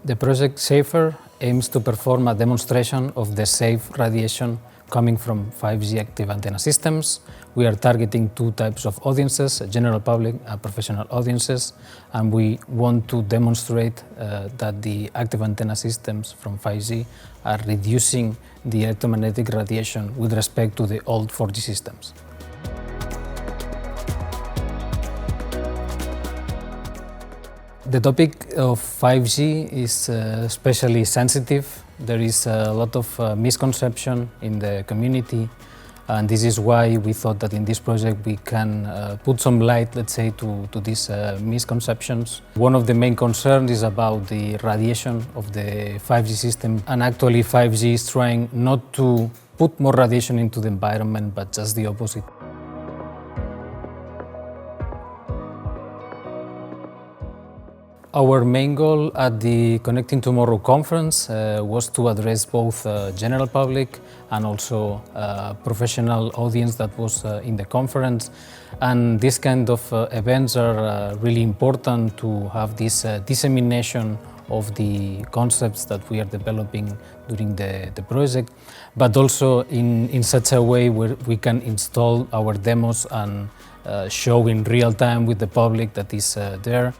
The project SAFER aims to perform a demonstration of the safe radiation coming from 5G active antenna systems. We are targeting two types of audiences, general public and professional audiences, and we want to demonstrate that the active antenna systems from 5G are reducing the electromagnetic radiation with respect to the old 4G systems. The topic of 5G is especially sensitive. There is a lot of misconception in the community, and this is why we thought that in this project we can put some light, let's say, to these misconceptions. One of the main concerns is about the radiation of the 5G system, and actually 5G is trying not to put more radiation into the environment, but just the opposite. Our main goal at the Connecting Tomorrow conference was to address both general public and also professional audience that was in the conference. And these kind of events are really important to have this dissemination of the concepts that we are developing during the project, but also in such a way where we can install our demos and show in real time with the public that is there.